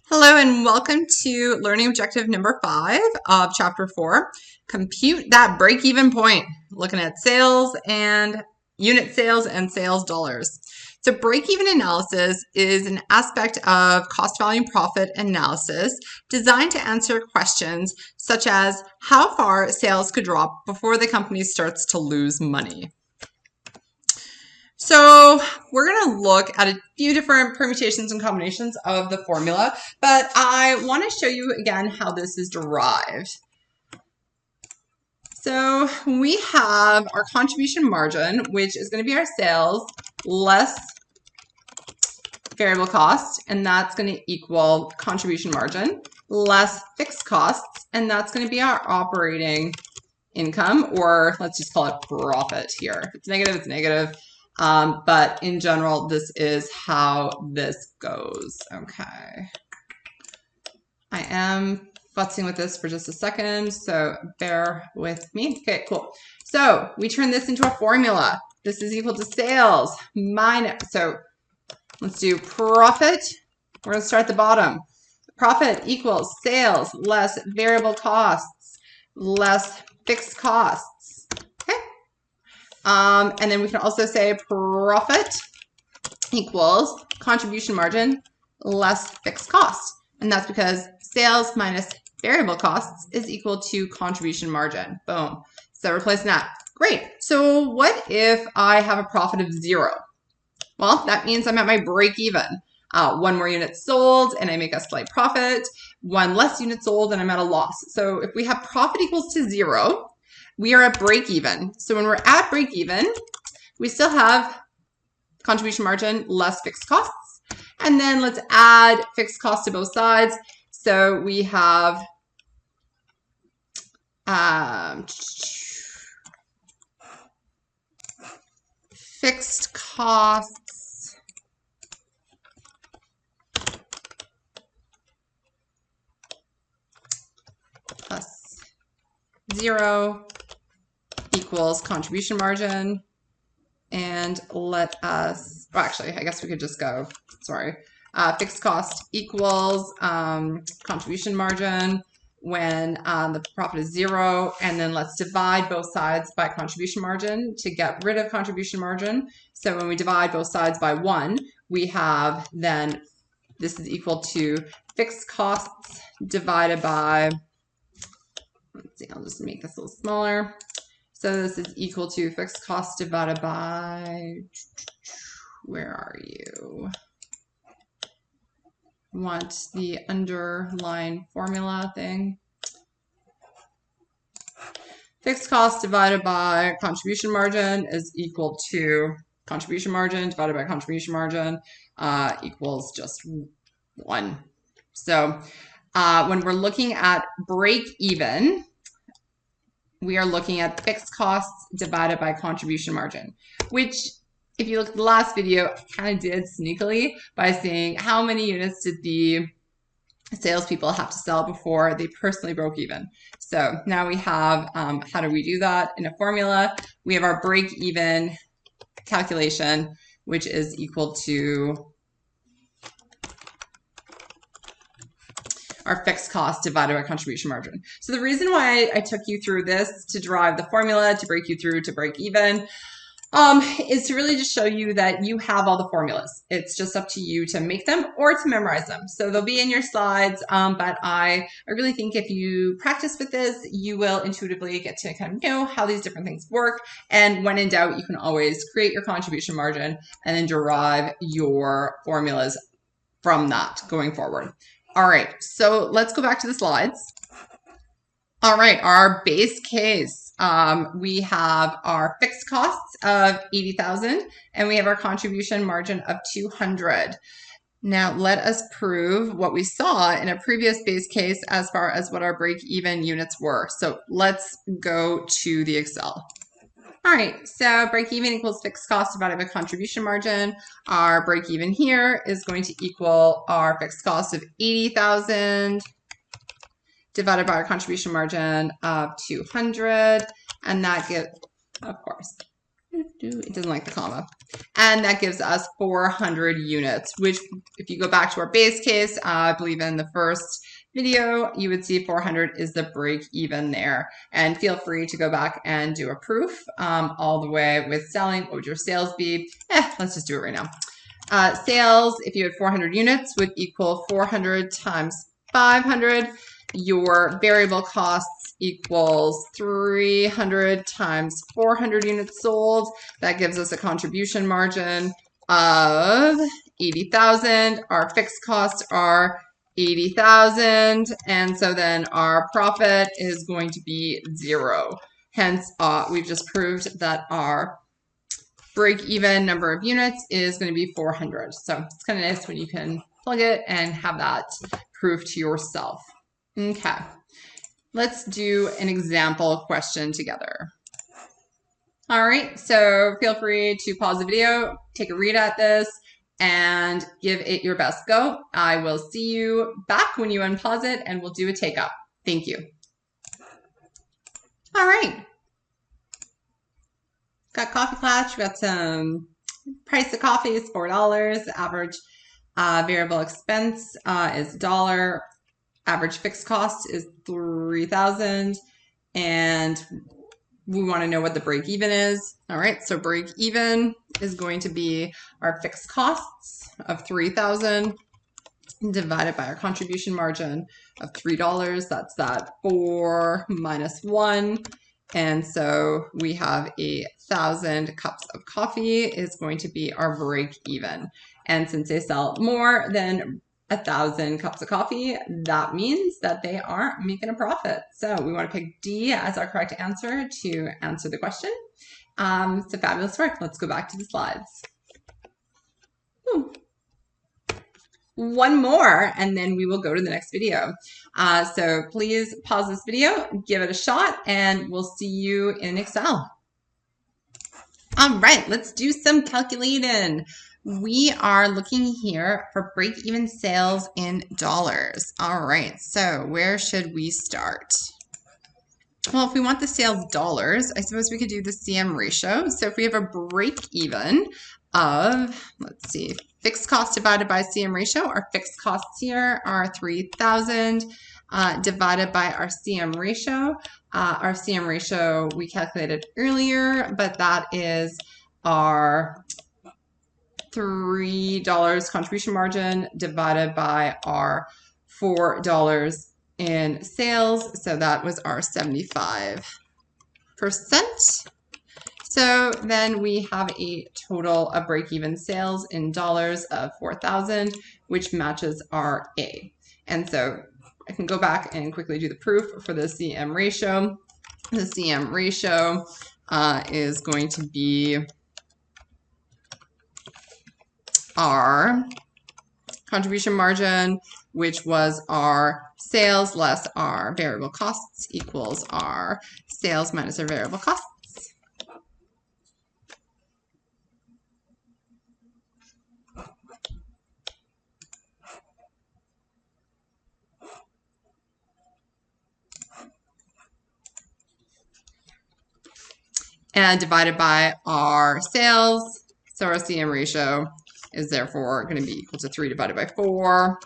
Hello and welcome to learning objective number 5 of chapter 4. Compute that break-even point, looking at sales and unit sales and sales dollars. So break-even analysis is an aspect of cost value and profit analysis designed to answer questions such as how far sales could drop before the company starts to lose money. So we're going to look at a few different permutations and combinations of the formula, but I want to show you again how this is derived. So we have our contribution margin, which is going to be our sales less variable cost, and that's going to equal contribution margin less fixed costs, and that's going to be our operating income, or let's just call it profit here. If it's negative, it's negative. But in general, this is how this goes. Okay. I am futzing with this for just a second, so bear with me. Okay, cool. So we turn this into a formula. This is equal to sales minus, so let's do profit. We're going to start at the bottom. Profit equals sales less variable costs less fixed costs. And then we can also say profit equals contribution margin less fixed cost. And that's because sales minus variable costs is equal to contribution margin. Boom. So replacing that. Great. So what if I have a profit of 0? Well, that means I'm at my break even. One more unit sold and I make a slight profit. One less unit sold and I'm at a loss. So if we have profit equals to 0, we are at break even. So when we're at break even, we still have contribution margin less fixed costs. And then let's add fixed costs to both sides. So we have fixed costs plus 0 equals contribution margin, and let us, well, actually, I guess we could just go, sorry, fixed cost equals contribution margin when the profit is 0, and then let's divide both sides by contribution margin to get rid of contribution margin. So when we divide both sides by 1, we have then this is equal to fixed costs divided by, let's see, I'll just make this a little smaller. So this is equal to fixed cost divided by, where are you? Want the underline formula thing. Fixed cost divided by contribution margin is equal to contribution margin divided by contribution margin equals just 1. So when we're looking at break even, we are looking at fixed costs divided by contribution margin, which if you look at the last video, I kind of did sneakily by saying how many units did the salespeople have to sell before they personally broke even. So now we have, how do we do that in a formula? We have our break even calculation, which is equal to our fixed cost divided by contribution margin. So the reason why I took you through this to derive the formula to break you through to break even is to really just show you that you have all the formulas. It's just up to you to make them or to memorize them. So they'll be in your slides, but I really think if you practice with this, you will intuitively get to kind of know how these different things work. And when in doubt, you can always create your contribution margin and then derive your formulas from that going forward. All right, so let's go back to the slides. All right, our base case, we have our fixed costs of 80,000 and we have our contribution margin of 200. Now let us prove what we saw in a previous base case as far as what our break-even units were. So let's go to the Excel. All right, so break-even equals fixed cost divided by contribution margin. Our break-even here is going to equal our fixed cost of 80,000 divided by our contribution margin of 200, and that gives, of course, It doesn't like the comma. And that gives us 400 units, which if you go back to our base case, I believe in the first video, you would see 400 is the break even there. And feel free to go back and do a proof all the way with selling. What would your sales be? Let's just do it right now. Sales, if you had 400 units, would equal 400 times 500. Your variable costs equals 300 times 400 units sold. That gives us a contribution margin of 80,000. Our fixed costs are 80,000. And so then our profit is going to be 0. Hence, we've just proved that our break-even number of units is going to be 400. So it's kind of nice when you can plug it and have that proof to yourself. Okay, let's do an example question together. All right, so feel free to pause the video, take a read at this, and give it your best go. I will see you back when you unpause it, and we'll do a take up. Thank you. All right. Got coffee clutch. We got some price of coffee is $4. Average variable expense is $1. Average fixed cost is 3,000, and we want to know what the break even is. All right, so break even is going to be our fixed costs of 3,000 divided by our contribution margin of $3. That's that 4 minus 1. And so we have 1,000 cups of coffee is going to be our break even. And since they sell more than 1,000 cups of coffee, that means that they aren't making a profit. So we want to pick D as our correct answer to answer the question. So fabulous work. Let's go back to the slides. One more, and then we will go to the next video. So please pause this video, give it a shot, and we'll see you in Excel. All right, let's do some calculating. We are looking here for break-even sales in dollars. All right, so where should we start? Well, if we want the sales dollars, I suppose we could do the CM ratio. So if we have a break-even of, let's see, fixed cost divided by CM ratio, our fixed costs here are 3,000 divided by our CM ratio. Our CM ratio we calculated earlier, but that is our $3 contribution margin divided by our $4 in sales. So that was our 75%. So then we have a total of break-even sales in dollars of 4,000, which matches our A. And so I can go back and quickly do the proof for the CM ratio. The CM ratio is going to be our contribution margin, which was our sales less our variable costs, equals our sales minus our variable costs. And divided by our sales. So our CM ratio is therefore going to be equal to 3 divided by 4,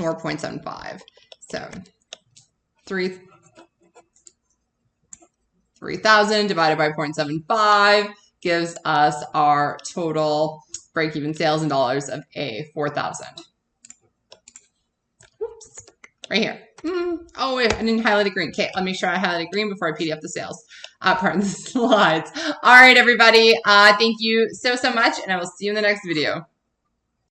or 0.75. So 3,000 divided by 0.75 gives us our total break-even sales in dollars of A, 4,000. Oops, right here. Oh, wait, I didn't highlight it green. Okay, let me make sure I highlight it green before I PDF the sales part of the slides. All right, everybody. Thank you so much, and I will see you in the next video.